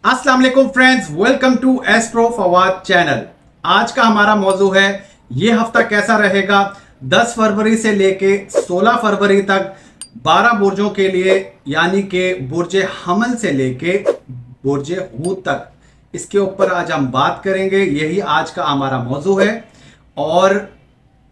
अस्सलाम वालेकुम friends, welcome to astro Fawad channel. आज का हमारा मौजू है ये हफ्ता कैसा रहेगा। 10 फरवरी से लेके 16 फरवरी तक 12 बुर्जों के लिए, यानी कि बुर्ज हमल से लेके बुर्ज हूत तक, इसके ऊपर आज हम बात करेंगे। यही आज का हमारा मौजू है। और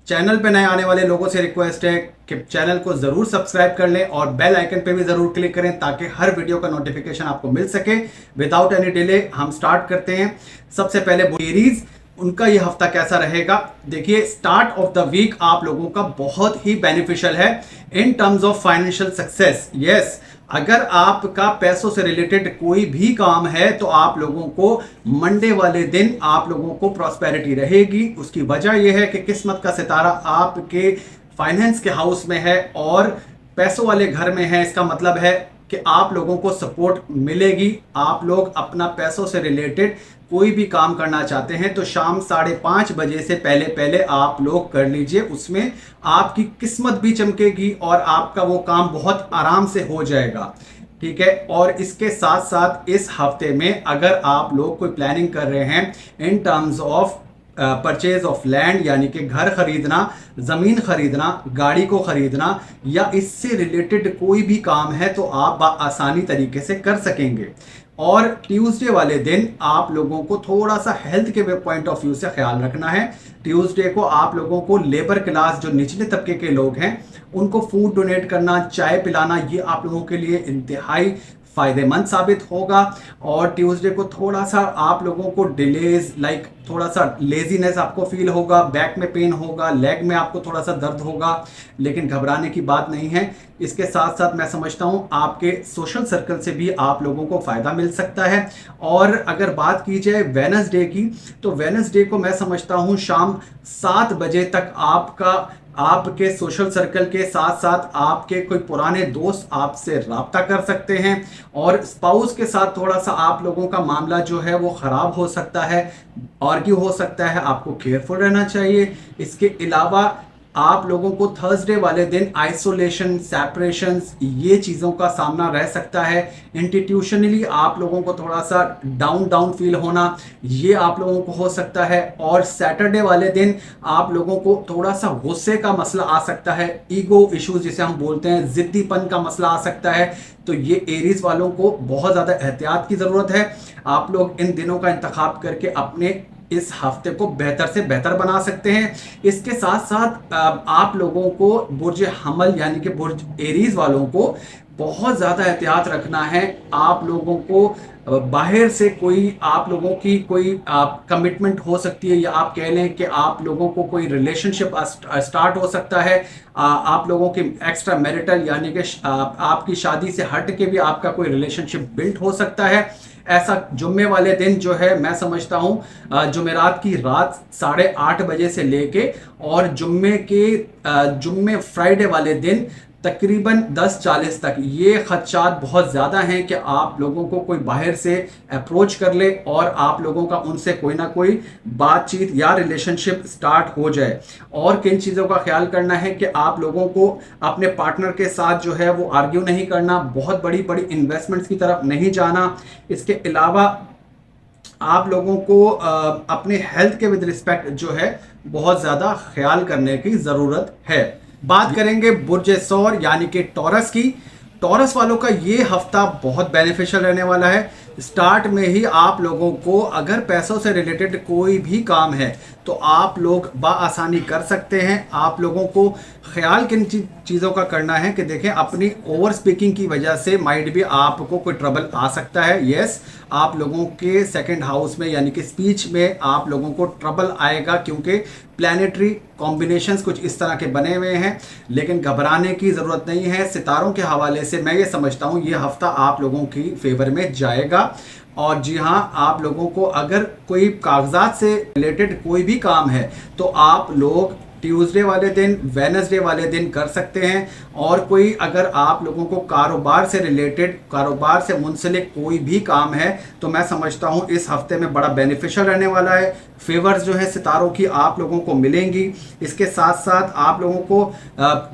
चैनल पे नए आने वाले लोगों से रिक्वेस्ट है कि चैनल को जरूर सब्सक्राइब कर लें और बेल आइकन पे भी जरूर क्लिक करें ताकि हर वीडियो का नोटिफिकेशन आपको मिल सके। विदाउट एनी डिले हम स्टार्ट करते हैं। सबसे पहले एरीज, उनका ये हफ्ता कैसा रहेगा। देखिए, स्टार्ट ऑफ द वीक आप लोगों का बहुत ही बेनिफिशियल है in terms of financial success. Yes, अगर आपका पैसों से रिलेटेड कोई भी काम है तो आप लोगों को मंडे वाले दिन आप लोगों को प्रॉस्पेरिटी रहेगी। उसकी वजह यह है कि किस्मत का सितारा आपके फाइनेंस के हाउस में है और पैसों वाले घर में है। इसका मतलब है कि आप लोगों को सपोर्ट मिलेगी। आप लोग अपना पैसों से रिलेटेड कोई भी काम करना चाहते हैं तो शाम 5:30 बजे से पहले पहले आप लोग कर लीजिए। उसमें आपकी किस्मत भी चमकेगी और आपका वो काम बहुत आराम से हो जाएगा। ठीक है। और इसके साथ साथ इस हफ्ते में अगर आप लोग कोई प्लानिंग कर रहे हैं in terms of purchase of land, यानी कि घर खरीदना, जमीन खरीदना, गाड़ी को खरीदना या इससे रिलेटेड कोई भी काम है तो आप आसानी तरीके से कर सकेंगे। और ट्यूसडे वाले दिन आप लोगों को थोड़ा सा हेल्थ के पॉइंट ऑफ व्यू से ख्याल रखना है। ट्यूसडे को आप लोगों को लेबर क्लास, जो निचले तबके के लोग हैं, उनको फूड डोनेट करना, चाय पिलाना, ये आप लोगों के लिए इंतहाई फायदेमंद साबित होगा। और ट्यूसडे को थोड़ा सा आप लोगों को डिलेज, लाइक थोड़ा सा लेजीनेस आपको फील होगा, बैक में पेन होगा, लेग में आपको थोड़ा सा दर्द होगा, लेकिन घबराने की बात नहीं है। इसके साथ साथ मैं समझता हूं आपके सोशल सर्कल से भी आप लोगों को फायदा मिल सकता है। और अगर बात की जाए वेडनेसडे की, तो वेडनेसडे को मैं समझता हूं शाम 7 बजे तक आपके सोशल सर्कल के साथ साथ आपके कोई पुराने दोस्त आपसे राब्ता कर सकते हैं। और स्पाउस के साथ थोड़ा सा आप लोगों का मामला जो है वो खराब हो सकता है, आर्ग्यू हो सकता है। आपको केयरफुल रहना चाहिए। इसके अलावा आप लोगों को थर्सडे वाले दिन आइसोलेशन, सेपरेशंस, ये चीज़ों का सामना रह सकता है। इंस्टीट्यूशनली आप लोगों को थोड़ा सा डाउन फील होना, ये आप लोगों को हो सकता है। और सैटरडे वाले दिन आप लोगों को थोड़ा सा गुस्से का मसला आ सकता है, ईगो इश्यूज जिसे हम बोलते हैं, जिद्दीपन का मसला आ सकता है। तो ये एरीज वालों को बहुत ज़्यादा एहतियात की ज़रूरत है। आप लोग इन दिनों का इंतखाब करके अपने इस हफ्ते को बेहतर से बेहतर बना सकते हैं। इसके साथ साथ आप लोगों को बुर्ज हमल, यानी कि बुर्ज एरीज वालों को बहुत ज़्यादा एहतियात रखना है। आप लोगों को बाहर से आप लोगों की कोई कमिटमेंट हो सकती है, या आप कह लें कि आप लोगों को कोई रिलेशनशिप स्टार्ट हो सकता है। आप लोगों की एक्स्ट्रा मैरिटल, यानी कि आपकी शादी से हट के भी आपका कोई रिलेशनशिप बिल्ड हो सकता है। ऐसा जुम्मे वाले दिन जो है मैं समझता हूँ जुमेरात की रात 8:30 बजे से लेके और जुम्मे फ्राइडे वाले दिन तकरीबन 10:40 तक ये खदशात बहुत ज़्यादा हैं कि आप लोगों को कोई बाहर से अप्रोच कर ले और आप लोगों का उनसे कोई ना कोई बातचीत या रिलेशनशिप स्टार्ट हो जाए। और किन चीज़ों का ख्याल करना है कि आप लोगों को अपने पार्टनर के साथ जो है वो आर्ग्यू नहीं करना, बहुत बड़ी बड़ी इन्वेस्टमेंट्स की तरफ नहीं जाना। इसके अलावा आप लोगों को अपने हेल्थ के विद रिस्पेक्ट जो है बहुत ज़्यादा ख्याल करने की ज़रूरत है। बात करेंगे बुर्ज सौर, यानी कि टॉरस की। टॉरस वालों का ये हफ्ता बहुत बेनिफिशियल रहने वाला है। स्टार्ट में ही आप लोगों को अगर पैसों से रिलेटेड कोई भी काम है तो आप लोग बआसानी कर सकते हैं। आप लोगों को ख्याल किन चीज़ों का करना है कि देखें, अपनी ओवर स्पीकिंग की वजह से माइट भी आपको कोई ट्रबल आ सकता है। यस, आप लोगों के सेकंड हाउस में, यानी कि स्पीच में आप लोगों को ट्रबल आएगा, क्योंकि प्लैनेटरी कॉम्बिनेशंस कुछ इस तरह के बने हुए हैं। लेकिन घबराने की ज़रूरत नहीं है। सितारों के हवाले से मैं ये समझता हूँ ये हफ्ता आप लोगों की फेवर में जाएगा। और जी हाँ, आप लोगों को अगर कोई कागजात से रिलेटेड कोई भी काम है तो आप लोग ट्यूसडे वाले दिन, वेडनेसडे वाले दिन कर सकते हैं। और कोई अगर आप लोगों को कारोबार से रिलेटेड, कारोबार से मुंसलिक कोई भी काम है तो मैं समझता हूँ इस हफ्ते में बड़ा बेनिफिशियल रहने वाला है। फेवर्स जो है सितारों की आप लोगों को मिलेंगी। इसके साथ साथ आप लोगों को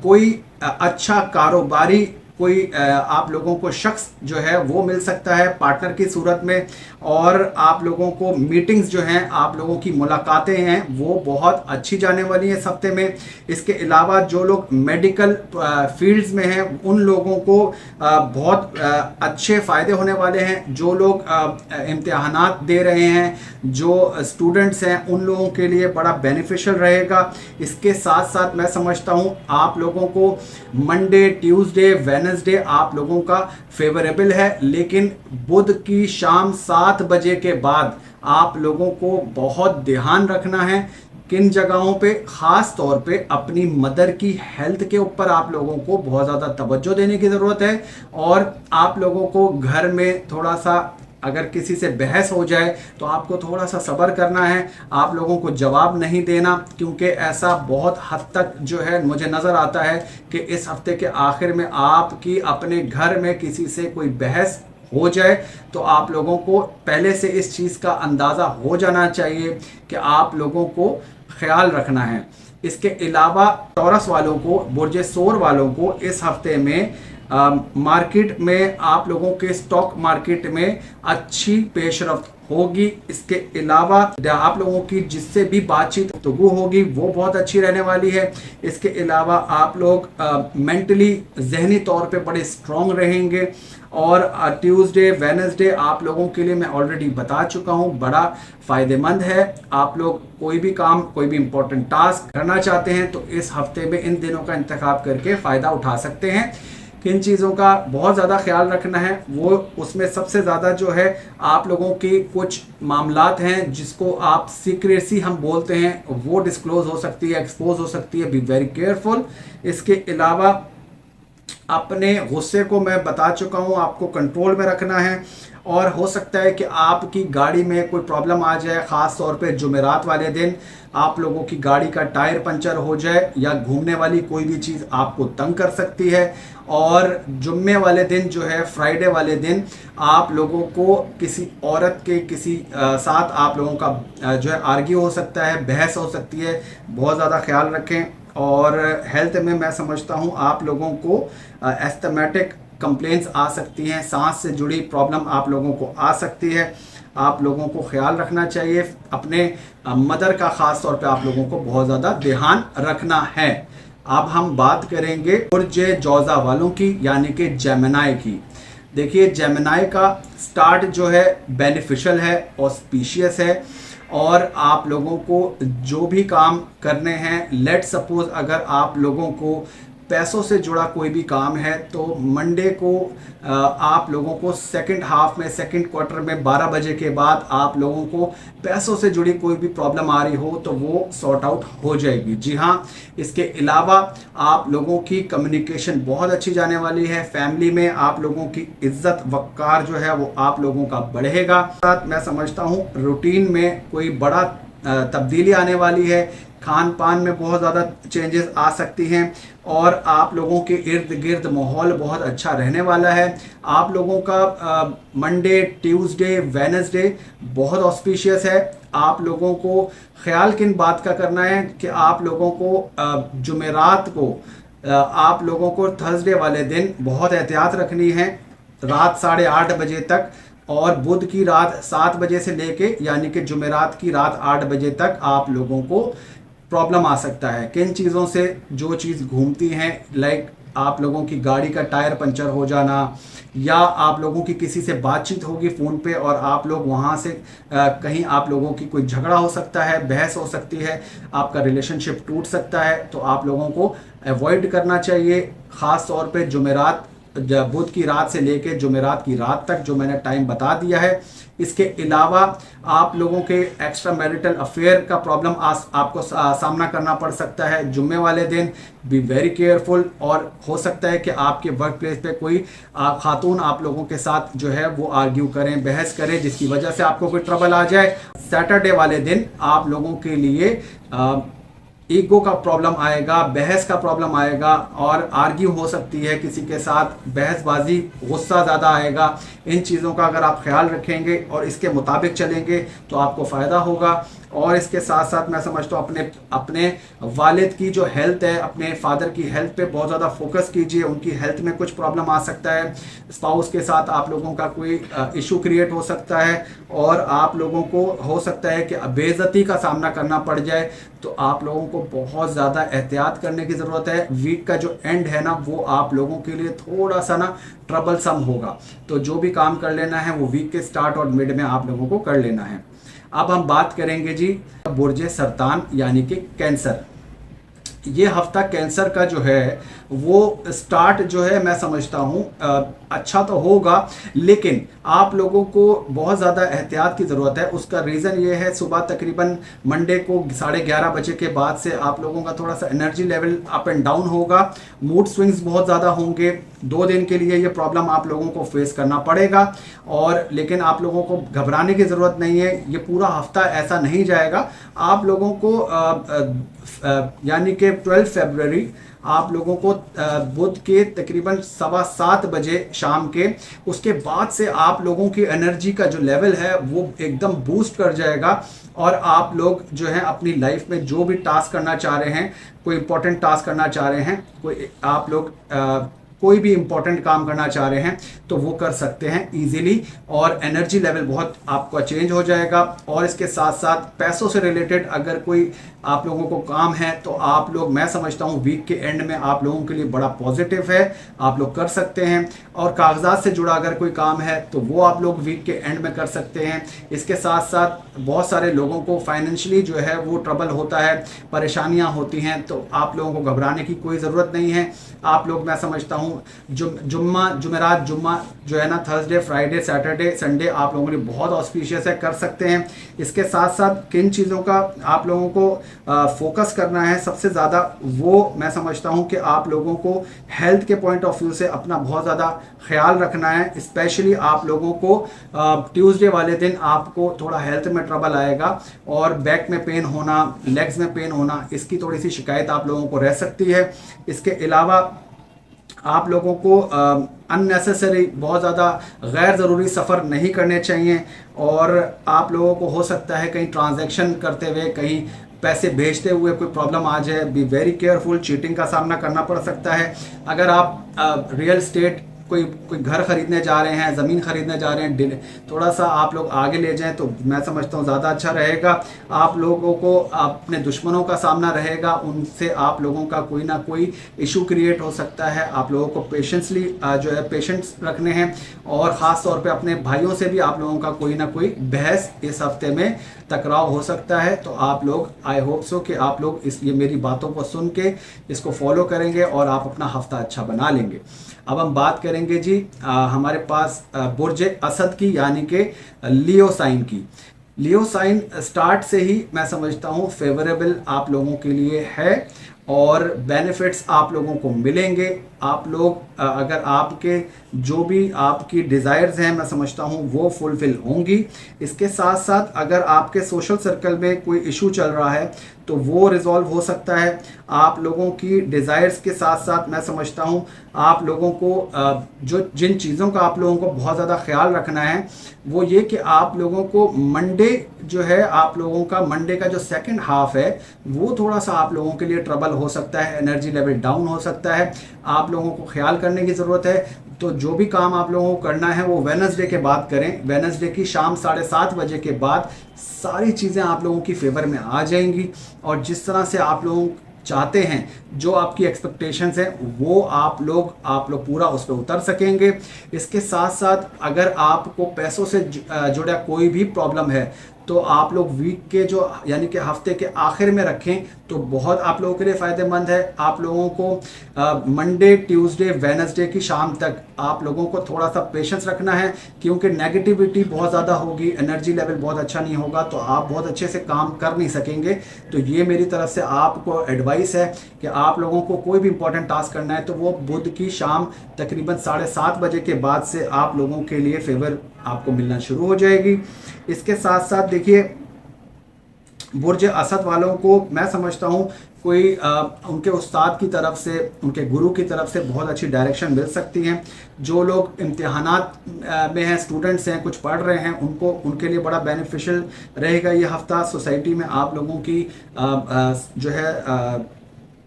कोई अच्छा कारोबारी कोई आप लोगों को शख्स जो है वो मिल सकता है पार्टनर की सूरत में, और आप लोगों को मीटिंग्स जो हैं, आप लोगों की मुलाकातें हैं वो बहुत अच्छी जाने वाली हैं इस हफ्ते में। इसके अलावा जो लोग मेडिकल फील्ड्स में हैं उन लोगों को बहुत अच्छे फ़ायदे होने वाले हैं। जो लोग इम्तिहानात दे रहे हैं, जो स्टूडेंट्स हैं, उन लोगों के लिए बड़ा बेनिफिशियल रहेगा। इसके साथ साथ मैं समझता हूँ आप लोगों को मंडे, ट्यूसडे, वेडनेसडे आप लोगों का फेवरेबल है, लेकिन बुध की शाम 7 बजे के बाद आप लोगों को बहुत ध्यान रखना है। किन जगहों पे, ख़ास तौर पे अपनी मदर की हेल्थ के ऊपर आप लोगों को बहुत ज़्यादा तवज्जो देने की ज़रूरत है। और आप लोगों को घर में थोड़ा सा, अगर किसी से बहस हो जाए तो आपको थोड़ा सा सब्र करना है, आप लोगों को जवाब नहीं देना, क्योंकि ऐसा बहुत हद तक जो है मुझे नज़र आता है कि इस हफ्ते के आखिर में आपकी अपने घर में किसी से कोई बहस हो जाए तो आप लोगों को पहले से इस चीज़ का अंदाज़ा हो जाना चाहिए कि आप लोगों को ख्याल रखना है। इसके अलावा टॉरस वालों को, बुर्ज सोर वालों को इस हफ्ते में मार्केट में, आप लोगों के स्टॉक मार्केट में अच्छी पेशरफ्त होगी। इसके अलावा आप लोगों की जिससे भी बातचीत गुफ्तगू होगी वो बहुत अच्छी रहने वाली है। इसके अलावा आप लोग मेंटली, जहनी तौर पे बड़े स्ट्रॉन्ग रहेंगे। और ट्यूसडे, वेडनेसडे आप लोगों के लिए मैं ऑलरेडी बता चुका हूँ बड़ा फ़ायदेमंद है। आप लोग कोई भी काम, कोई भी इम्पोर्टेंट टास्क करना चाहते हैं तो इस हफ्ते में इन दिनों का इंतखाब करके फ़ायदा उठा सकते हैं। किन चीज़ों का बहुत ज़्यादा ख्याल रखना है, वो उसमें सबसे ज़्यादा जो है आप लोगों की कुछ मामलात हैं जिसको आप सीक्रेसी हम बोलते हैं, वो डिस्क्लोज हो सकती है, एक्सपोज हो सकती है। Be very careful. इसके अलावा अपने गुस्से को मैं बता चुका हूँ, आपको कंट्रोल में रखना है। और हो सकता है कि आपकी गाड़ी में कोई प्रॉब्लम आ जाए, ख़ास तौर पे जुमेरात वाले दिन आप लोगों की गाड़ी का टायर पंचर हो जाए या घूमने वाली कोई भी चीज़ आपको तंग कर सकती है। और जुम्मे वाले दिन जो है, फ्राइडे वाले दिन आप लोगों को किसी औरत के किसी साथ आप लोगों का जो है आर्ग्यू हो सकता है, बहस हो सकती है। बहुत ज़्यादा ख्याल रखें। और हेल्थ में मैं समझता हूँ आप लोगों को एस्थमेटिक कंप्लेंट्स आ सकती हैं, सांस से जुड़ी प्रॉब्लम आप लोगों को आ सकती है। आप लोगों को ख्याल रखना चाहिए। अपने मदर का ख़ास तौर पे आप लोगों को बहुत ज़्यादा ध्यान रखना है। अब हम बात करेंगे बुर्ज जौज़ा वालों की, यानी कि जेमिनी की। देखिए, जेमिनी का स्टार्ट जो है बेनिफिशियल है, ऑस्पिशियस है। और आप लोगों को जो भी काम करने हैं, लेट सपोज अगर आप लोगों को पैसों से जुड़ा कोई भी काम है तो मंडे को आप लोगों को सेकंड हाफ में, सेकंड क्वार्टर में 12 बजे के बाद आप लोगों को पैसों से जुड़ी कोई भी प्रॉब्लम आ रही हो तो वो सॉर्ट आउट हो जाएगी। जी हाँ, इसके अलावा आप लोगों की कम्युनिकेशन बहुत अच्छी जाने वाली है। फैमिली में आप लोगों की इज्जत वक़ार जो है वो आप लोगों का बढ़ेगा। साथ मैं समझता हूँ रूटीन में कोई बड़ा तब्दीली आने वाली है। खान पान में बहुत ज़्यादा चेंजेस आ सकती हैं। और आप लोगों के इर्द गिर्द माहौल बहुत अच्छा रहने वाला है। आप लोगों का मंडे, ट्यूसडे, वेडनेसडे बहुत ऑस्पिशियस है। आप लोगों को ख्याल किन बात का करना है कि आप लोगों को जुमेरात को, आप लोगों को थर्सडे वाले दिन बहुत एहतियात रखनी है, रात 8:30 बजे तक। और बुध की रात 7 बजे से लेके, यानी कि जुमेरात की रात 8 बजे तक आप लोगों को प्रॉब्लम आ सकता है। किन चीज़ों से, जो चीज़ घूमती हैं, लाइक आप लोगों की गाड़ी का टायर पंचर हो जाना, या आप लोगों की किसी से बातचीत होगी फ़ोन पे और आप लोग वहाँ से कहीं आप लोगों की कोई झगड़ा हो सकता है, बहस हो सकती है, आपका रिलेशनशिप टूट सकता है। तो आप लोगों को अवॉइड करना चाहिए। ख़ास तौर पे जुमेरात, बुध की रात से लेके जुमेरात की रात तक जो मैंने टाइम बता दिया है। इसके अलावा आप लोगों के एक्स्ट्रा मैरिटल अफेयर का प्रॉब्लम आपको सामना करना पड़ सकता है जुम्मे वाले दिन। Be very careful. और हो सकता है कि आपके वर्क प्लेस पे कोई खातून आप लोगों के साथ जो है वो आर्ग्यू करें, बहस करें, जिसकी वजह से आपको कोई ट्रबल आ जाए। सैटरडे वाले दिन आप लोगों के लिए ईगो का प्रॉब्लम आएगा, बहस का प्रॉब्लम आएगा और आर्ग्यू हो सकती है किसी के साथ, बहसबाजी, गुस्सा ज़्यादा आएगा। इन चीज़ों का अगर आप ख्याल रखेंगे और इसके मुताबिक चलेंगे तो आपको फ़ायदा होगा। और इसके साथ साथ मैं समझता हूँ अपने अपने वालिद की जो हेल्थ है, अपने फादर की हेल्थ पे बहुत ज़्यादा फोकस कीजिए। उनकी हेल्थ में कुछ प्रॉब्लम आ सकता है, स्पाउस के साथ आप लोगों का कोई इशू क्रिएट हो सकता है और आप लोगों को हो सकता है कि बेइज्जती का सामना करना पड़ जाए। तो आप लोगों को बहुत ज़्यादा एहतियात करने की ज़रूरत है। वीक का जो एंड है ना, वो आप लोगों के लिए थोड़ा सा ना ट्रबलसम होगा। तो जो भी काम कर लेना है वो वीक के स्टार्ट और मिड में आप लोगों को कर लेना है। अब हम बात करेंगे जी बुर्जे सरतान यानी कि कैंसर। ये हफ्ता कैंसर का जो है वो स्टार्ट जो है मैं समझता हूँ अच्छा तो होगा, लेकिन आप लोगों को बहुत ज़्यादा एहतियात की ज़रूरत है। उसका रीज़न ये है, सुबह तकरीबन मंडे को 11:30 बजे के बाद से आप लोगों का थोड़ा सा energy level up and down होगा, मूड स्विंग्स बहुत ज़्यादा होंगे। 2 दिन के लिए ये प्रॉब्लम आप लोगों को फेस करना पड़ेगा। और लेकिन आप लोगों को घबराने की ज़रूरत नहीं है, ये पूरा हफ्ता ऐसा नहीं जाएगा। आप लोगों को यानी कि 12 फरवरी आप लोगों को बुध के तकरीबन 7:15 बजे शाम के, उसके बाद से आप लोगों की एनर्जी का जो लेवल है वो एकदम बूस्ट कर जाएगा। और आप लोग जो है अपनी लाइफ में जो भी टास्क करना चाह रहे हैं, कोई इंपॉर्टेंट टास्क करना चाह रहे हैं, कोई आप लोग कोई भी इंपॉर्टेंट काम करना चाह रहे हैं तो वो कर सकते हैं इजीली, और एनर्जी लेवल बहुत आपका चेंज हो जाएगा। और इसके साथ साथ पैसों से रिलेटेड अगर कोई आप लोगों को काम है तो आप लोग, मैं समझता हूँ वीक के एंड में आप लोगों के लिए बड़ा पॉजिटिव है, आप लोग कर सकते हैं। और कागजात से जुड़ा अगर कोई काम है तो वो आप लोग वीक के एंड में कर सकते हैं। इसके साथ साथ बहुत सारे लोगों को फाइनेंशियली जो है वो ट्रबल होता है, परेशानियां होती हैं, तो आप लोगों को घबराने की कोई ज़रूरत नहीं है। आप लोग, मैं समझता हूँ जुमेरात जुम्मा जो है ना, थर्सडे फ्राइडे सैटरडे संडे आप लोगों के लिए बहुत ऑस्पिशियस है, कर सकते हैं। इसके साथ साथ किन चीज़ों का आप लोगों को फोकस करना है सबसे ज़्यादा, वो मैं समझता हूँ कि आप लोगों को हेल्थ के पॉइंट ऑफ व्यू से अपना बहुत ज़्यादा ख्याल रखना है। स्पेशली आप लोगों को ट्यूसडे वाले दिन आपको थोड़ा हेल्थ में ट्रबल आएगा और बैक में पेन होना, लेग्स में पेन होना, इसकी थोड़ी सी शिकायत आप लोगों को रह सकती है। इसके अलावा आप लोगों को अननेसेसरी बहुत ज़्यादा गैर ज़रूरी सफ़र नहीं करने चाहिए। और आप लोगों को हो सकता है कहीं ट्रांजैक्शन करते हुए, कहीं पैसे भेजते हुए कोई प्रॉब्लम आ जाए, बी वेरी केयरफुल, चीटिंग का सामना करना पड़ सकता है। अगर आप रियल स्टेट कोई घर खरीदने जा रहे हैं, ज़मीन खरीदने जा रहे हैं, थोड़ा सा आप लोग आगे ले जाएं तो मैं समझता हूँ ज़्यादा अच्छा रहेगा। आप लोगों को अपने दुश्मनों का सामना रहेगा, उनसे आप लोगों का कोई ना कोई इशू क्रिएट हो सकता है। आप लोगों को पेशेंसली जो है पेशेंस रखने हैं, और ख़ास तौर पे अपने भाइयों से भी आप लोगों का कोई ना कोई बहस इस हफ्ते में टकराव हो सकता है। तो आप लोग, आई होप सो कि आप लोग ये मेरी बातों को सुन के इसको फॉलो करेंगे और आप अपना हफ्ता अच्छा बना लेंगे। अब हम बात करेंगे जी हमारे पास बुर्ज असद की यानी कि लियो साइन की। लियो साइन स्टार्ट से ही मैं समझता हूँ फेवरेबल आप लोगों के लिए है और बेनिफिट्स आप लोगों को मिलेंगे। आप लोग अगर आपके जो भी आपकी डिज़ायर्स हैं, मैं समझता हूँ वो फुलफ़िल होंगी। इसके साथ साथ अगर आपके सोशल सर्कल में कोई इशू चल रहा है तो वो रिज़ॉल्व हो सकता है। आप लोगों की डिज़ायर्स के साथ साथ मैं समझता हूँ आप लोगों को जो जिन चीज़ों का आप लोगों को बहुत ज़्यादा ख्याल रखना है वो ये कि आप लोगों को मंडे जो है, आप लोगों का मंडे का जो सेकंड हाफ है वो थोड़ा सा आप लोगों के लिए ट्रबल हो सकता है, एनर्जी लेवल डाउन हो सकता है। आप लोगों को ख्याल करने की ज़रूरत है। तो जो भी काम आप लोगों को करना है वो वेडनेसडे के बाद करें। वेडनेसडे की शाम 7:30 बजे के बाद सारी चीज़ें आप लोगों की फेवर में आ जाएंगी, और जिस तरह से आप लोग चाहते हैं, जो आपकी एक्सपेक्टेशंस हैं, वो आप लोग पूरा उस पर उतर सकेंगे। इसके साथ साथ अगर आपको पैसों से जुड़ा कोई भी प्रॉब्लम है तो आप लोग वीक के जो यानी कि हफ्ते के आखिर में रखें तो बहुत आप लोगों के लिए फ़ायदेमंद है। आप लोगों को मंडे, ट्यूसडे, वेडनेसडे की शाम तक आप लोगों को थोड़ा सा पेशेंस रखना है, क्योंकि नेगेटिविटी बहुत ज़्यादा होगी, एनर्जी लेवल बहुत अच्छा नहीं होगा, तो आप बहुत अच्छे से काम कर नहीं सकेंगे। तो ये मेरी तरफ से आपको एडवाइस है कि आप लोगों को कोई भी इंपॉर्टेंट टास्क करना है तो वो बुध की शाम तकरीबन 7:30 बजे के बाद से आप लोगों के लिए फेवर आपको मिलना शुरू हो जाएगी। इसके साथ साथ देखिए, बुर्ज असद वालों को मैं समझता हूँ कोई उनके उस्ताद की तरफ से, उनके गुरु की तरफ से बहुत अच्छी डायरेक्शन मिल सकती है। जो लोग इम्तिहानात में हैं, स्टूडेंट्स हैं, कुछ पढ़ रहे हैं, उनके लिए बड़ा बेनिफिशियल रहेगा ये हफ्ता। सोसाइटी में आप लोगों की जो है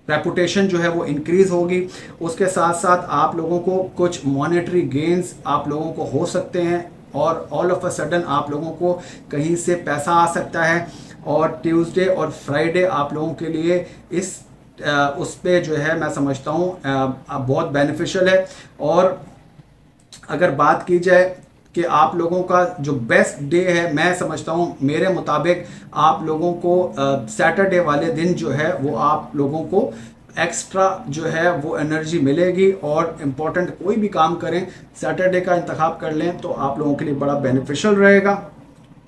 रेपुटेशन जो है वो इंक्रीज होगी। उसके साथ साथ आप लोगों को कुछ मॉनेटरी गेन्स आप लोगों को हो सकते हैं, और ऑल ऑफ अ सडन आप लोगों को कहीं से पैसा आ सकता है। और ट्यूसडे और फ्राइडे आप लोगों के लिए उस पे जो है मैं समझता हूँ बहुत बेनिफिशियल है। और अगर बात की जाए कि आप लोगों का जो बेस्ट डे है, मैं समझता हूँ मेरे मुताबिक आप लोगों को सैटरडे वाले दिन जो है वो आप लोगों को एक्स्ट्रा जो है वो एनर्जी मिलेगी। और इम्पोर्टेंट कोई भी काम करें, सैटरडे का इंतखाब कर लें तो आप लोगों के लिए बड़ा बेनिफिशियल रहेगा।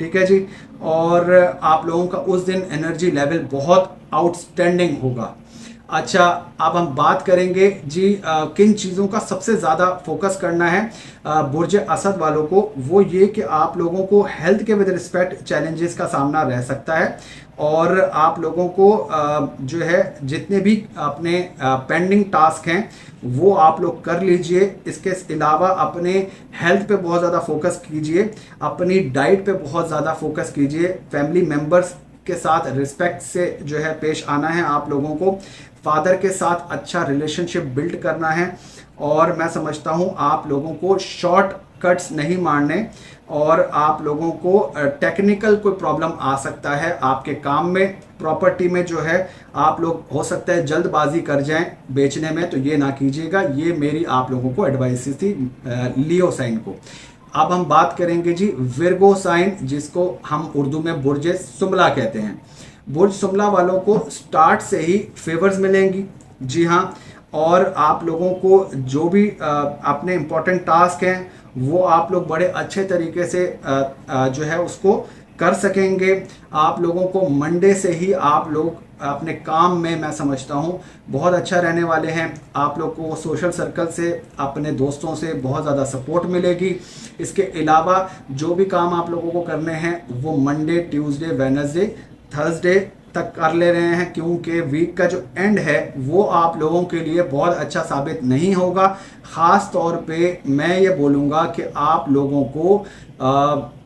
ठीक है जी। और आप लोगों का उस दिन एनर्जी लेवल बहुत आउटस्टैंडिंग होगा। अच्छा, अब हम बात करेंगे जी किन चीज़ों का सबसे ज़्यादा फोकस करना है बुर्ज असद वालों को। वो ये कि आप लोगों को हेल्थ के विद रिस्पेक्ट चैलेंजेस का सामना रह सकता है, और आप लोगों को जो है जितने भी अपने पेंडिंग टास्क हैं वो आप लोग कर लीजिए। इसके अलावा अपने हेल्थ पे बहुत ज़्यादा फोकस कीजिए, अपनी डाइट पे बहुत ज़्यादा फोकस कीजिए, फैमिली मेम्बर्स के साथ रिस्पेक्ट से जो है पेश आना है आप लोगों को, फादर के साथ अच्छा रिलेशनशिप बिल्ड करना है। और मैं समझता हूँ आप लोगों को शॉर्ट कट्स नहीं मारने, और आप लोगों को टेक्निकल कोई प्रॉब्लम आ सकता है आपके काम में, प्रॉपर्टी में जो है आप लोग हो सकता है जल्दबाजी कर जाएं बेचने में, तो ये ना कीजिएगा। ये मेरी आप लोगों को एडवाइस थी लियो साइन को। अब हम बात करेंगे जी विर्गो साइन, जिसको हम उर्दू में बुर्ज सुमला कहते हैं। बुर्ज सुमला वालों को स्टार्ट से ही फेवर्स मिलेंगी। जी हाँ। और आप लोगों को जो भी अपने इम्पोर्टेंट टास्क हैं वो आप लोग बड़े अच्छे तरीके से जो है उसको कर सकेंगे। आप लोगों को मंडे से ही आप लोग अपने काम में, मैं समझता हूँ, बहुत अच्छा रहने वाले हैं। आप लोग को सोशल सर्कल से, अपने दोस्तों से बहुत ज़्यादा सपोर्ट मिलेगी। इसके अलावा जो भी काम आप लोगों को करने हैं वो मंडे, ट्यूसडे, वेडनेसडे, थर्सडे तक कर ले रहे हैं, क्योंकि वीक का जो एंड है वो आप लोगों के लिए बहुत अच्छा साबित नहीं होगा। ख़ास तौर पे मैं ये बोलूँगा कि आप लोगों को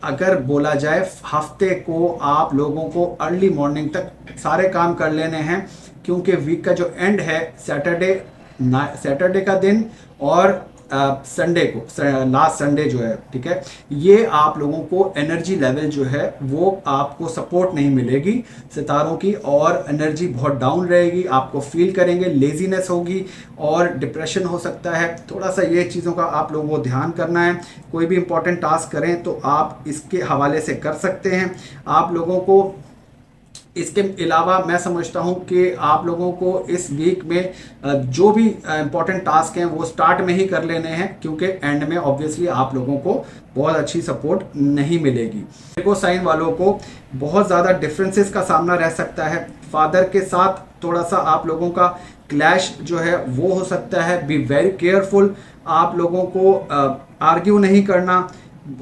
अगर बोला जाए हफ्ते को आप लोगों को अर्ली मॉर्निंग तक सारे काम कर लेने हैं, क्योंकि वीक का जो एंड है सैटरडे का दिन और संडे को, लास्ट संडे जो है, ठीक है, ये आप लोगों को एनर्जी लेवल जो है वो आपको सपोर्ट नहीं मिलेगी सितारों की, और एनर्जी बहुत डाउन रहेगी। आपको फील करेंगे, लेजीनेस होगी और डिप्रेशन हो सकता है। थोड़ा सा ये चीज़ों का आप लोगों को ध्यान करना है। कोई भी इंपॉर्टेंट टास्क करें तो आप इसके हवाले से कर सकते हैं। आप लोगों को इसके अलावा मैं समझता हूं कि आप लोगों को इस वीक में जो भी इंपॉर्टेंट टास्क हैं वो स्टार्ट में ही कर लेने हैं, क्योंकि एंड में ऑब्वियसली आप लोगों को बहुत अच्छी सपोर्ट नहीं मिलेगी। विर्गो साइन वालों को बहुत ज़्यादा डिफरेंसेस का सामना रह सकता है। फादर के साथ थोड़ा सा आप लोगों का क्लैश जो है वो हो सकता है। Be very careful. आप लोगों को आर्ग्यू नहीं करना।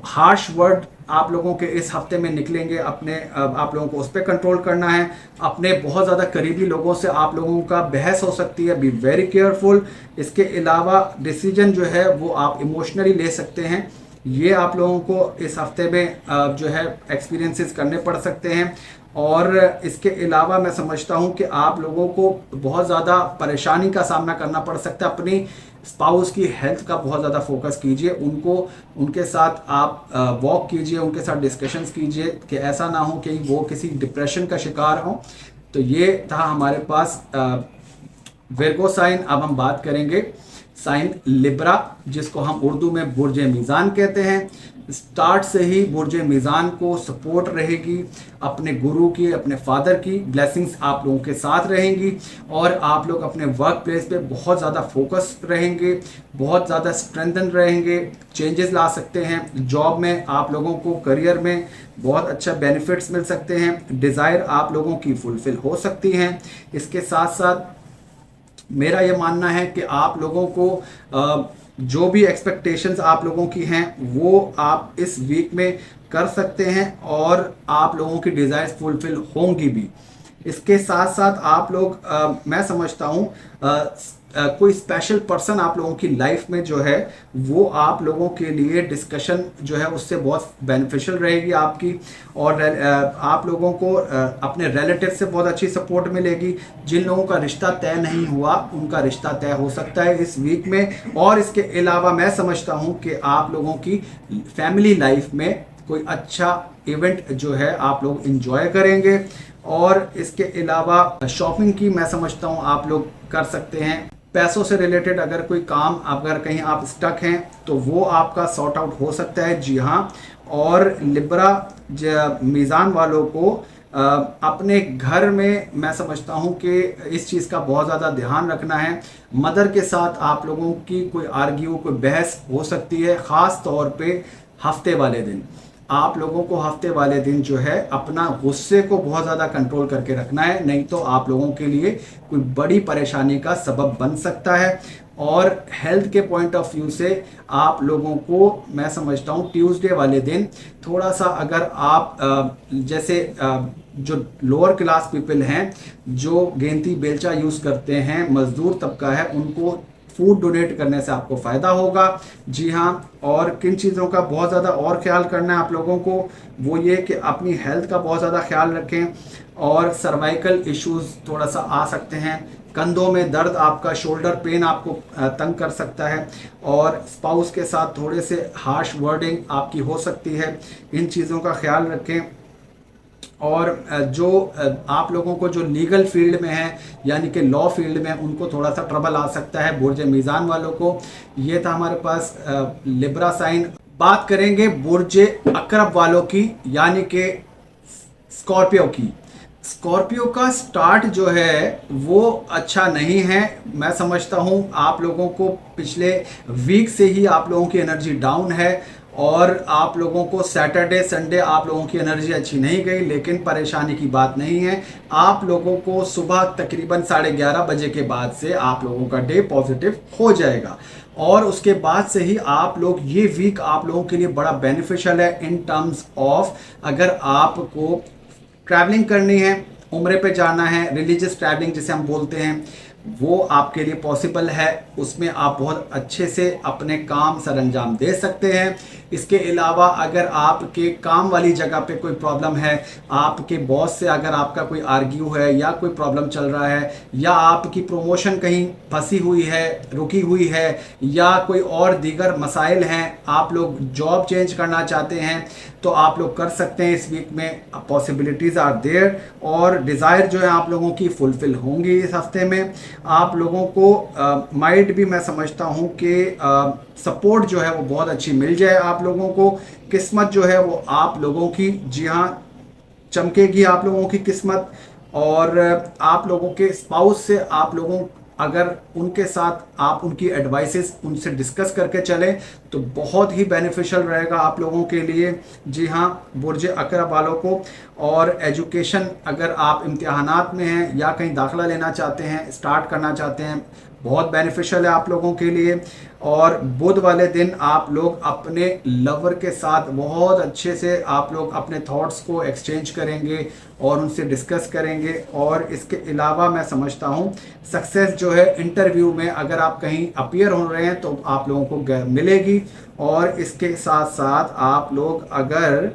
हार्श वर्ड आप लोगों के इस हफ्ते में निकलेंगे, अपने आप लोगों को उस पर कंट्रोल करना है। अपने बहुत ज़्यादा करीबी लोगों से आप लोगों का बहस हो सकती है। Be very careful. इसके अलावा डिसीजन जो है वो आप इमोशनली ले सकते हैं। ये आप लोगों को इस हफ्ते में जो है एक्सपीरियंसेस करने पड़ सकते हैं। और इसके अलावा मैं समझता हूँ कि आप लोगों को बहुत ज़्यादा परेशानी का सामना करना पड़ सकता है। अपनी स्पाउस की हेल्थ का बहुत ज़्यादा फोकस कीजिए। उनके साथ आप वॉक कीजिए, उनके साथ डिस्कशंस कीजिए कि ऐसा ना हो कि वो किसी डिप्रेशन का शिकार हो। तो ये था हमारे पास विर्गो साइन। अब हम बात करेंगे साइन लिब्रा, जिसको हम उर्दू में बुर्ज मीज़ान कहते हैं। स्टार्ट से ही बुर्ज मीज़ान को सपोर्ट रहेगी, अपने गुरु की, अपने फादर की ब्लेसिंग्स आप लोगों के साथ रहेंगी, और आप लोग अपने वर्क प्लेस पे बहुत ज़्यादा फोकस रहेंगे, बहुत ज़्यादा स्ट्रेंथन रहेंगे, चेंजेस ला सकते हैं। जॉब में आप लोगों को, करियर में बहुत अच्छा बेनिफिट्स मिल सकते हैं। डिज़ायर आप लोगों की फुलफिल हो सकती हैं। इसके साथ साथ मेरा ये मानना है कि आप लोगों को जो भी एक्सपेक्टेशंस आप लोगों की हैं वो आप इस वीक में कर सकते हैं, और आप लोगों की डिज़ायर्स फुलफिल होंगी भी। इसके साथ साथ आप लोग मैं समझता हूँ कोई स्पेशल पर्सन आप लोगों की लाइफ में जो है वो आप लोगों के लिए डिस्कशन जो है उससे बहुत बेनिफिशियल रहेगी आपकी। और आप लोगों को अपने रिलेटिव से बहुत अच्छी सपोर्ट मिलेगी। जिन लोगों का रिश्ता तय नहीं हुआ उनका रिश्ता तय हो सकता है इस वीक में। और इसके अलावा मैं समझता हूँ कि आप लोगों की फैमिली लाइफ में कोई अच्छा इवेंट जो है आप लोग इंजॉय करेंगे। और इसके अलावा शॉपिंग की मैं समझता हूँ आप लोग कर सकते हैं। पैसों से रिलेटेड अगर कोई काम अगर कहीं आप स्टक हैं तो वो आपका सॉर्ट आउट हो सकता है। जी हाँ। और लिब्रा मीज़ान वालों को अपने घर में मैं समझता हूँ कि इस चीज़ का बहुत ज़्यादा ध्यान रखना है। मदर के साथ आप लोगों की कोई आर्ग्यू कोई बहस हो सकती है, ख़ास तौर पे हफ्ते वाले दिन। आप लोगों को हफ्ते वाले दिन जो है अपना गुस्से को बहुत ज़्यादा कंट्रोल करके रखना है, नहीं तो आप लोगों के लिए कोई बड़ी परेशानी का सबब बन सकता है। और हेल्थ के पॉइंट ऑफ व्यू से आप लोगों को मैं समझता हूँ ट्यूसडे वाले दिन थोड़ा सा अगर आप जैसे जो लोअर क्लास पीपल हैं जो गेंती बेलचा यूज़ करते हैं, मजदूर तबका है, उनको फूड डोनेट करने से आपको फ़ायदा होगा। जी हाँ। और किन चीज़ों का बहुत ज़्यादा और ख्याल करना है आप लोगों को, वो ये कि अपनी हेल्थ का बहुत ज़्यादा ख्याल रखें। और सर्वाइकल इश्यूज़ थोड़ा सा आ सकते हैं, कंधों में दर्द, आपका शोल्डर पेन आपको तंग कर सकता है। और स्पाउस के साथ थोड़े से हार्श वर्डिंग आपकी हो सकती है। इन चीज़ों का ख्याल रखें। और जो आप लोगों को जो लीगल फील्ड में है यानी कि लॉ फील्ड में, उनको थोड़ा सा ट्रबल आ सकता है बुर्ज मीज़ान वालों को। ये था हमारे पास लिब्रा साइन। बात करेंगे बुर्ज अकरब वालों की यानी कि स्कॉर्पियो की। स्कॉर्पियो का स्टार्ट जो है वो अच्छा नहीं है। मैं समझता हूँ आप लोगों को पिछले वीक से ही आप लोगों की एनर्जी डाउन है और आप लोगों को सैटरडे संडे आप लोगों की एनर्जी अच्छी नहीं गई। लेकिन परेशानी की बात नहीं है, आप लोगों को सुबह तकरीबन 11:30 बजे के बाद से आप लोगों का डे पॉजिटिव हो जाएगा। और उसके बाद से ही आप लोग, ये वीक आप लोगों के लिए बड़ा बेनिफिशियल है इन टर्म्स ऑफ अगर आपको ट्रैवलिंग करनी है, उम्रे पे जाना है, रिलीजियस ट्रैवलिंग जिसे हम बोलते हैं, वो आपके लिए पॉसिबल है। उसमें आप बहुत अच्छे से अपने काम सर अंजाम दे सकते हैं। इसके अलावा अगर आपके काम वाली जगह पे कोई प्रॉब्लम है, आपके बॉस से अगर आपका कोई आर्ग्यू है या कोई प्रॉब्लम चल रहा है, या आपकी प्रमोशन कहीं फंसी हुई है, रुकी हुई है, या कोई और दीगर मसाइल हैं, आप लोग जॉब चेंज करना चाहते हैं, तो आप लोग कर सकते हैं। इस वीक में पॉसिबिलिटीज़ आर देयर और डिज़ायर जो है आप लोगों की फुलफिल होंगी इस हफ्ते में। आप लोगों को माइट भी मैं समझता हूँ कि सपोर्ट जो है वो बहुत अच्छी मिल जाए आप लोगों को। किस्मत जो है वो आप लोगों की, जी हाँ, चमकेगी आप लोगों की किस्मत। और आप लोगों के स्पाउस से आप लोगों अगर उनके साथ आप उनकी एडवाइसेस उनसे डिस्कस करके चलें तो बहुत ही बेनिफिशियल रहेगा आप लोगों के लिए। जी हाँ, बुर्ज अकरब वालों को। और एजुकेशन अगर आप इम्तिहानात में हैं या कहीं दाखिला लेना चाहते हैं, स्टार्ट करना चाहते हैं, बहुत बेनिफिशियल है आप लोगों के लिए। और बुध वाले दिन आप लोग अपने लवर के साथ बहुत अच्छे से आप लोग अपने थॉट्स को एक्सचेंज करेंगे और उनसे डिस्कस करेंगे। और इसके अलावा मैं समझता हूँ सक्सेस जो है इंटरव्यू में अगर आप कहीं अपीयर हो रहे हैं तो आप लोगों को मिलेगी। और इसके साथ साथ आप लोग अगर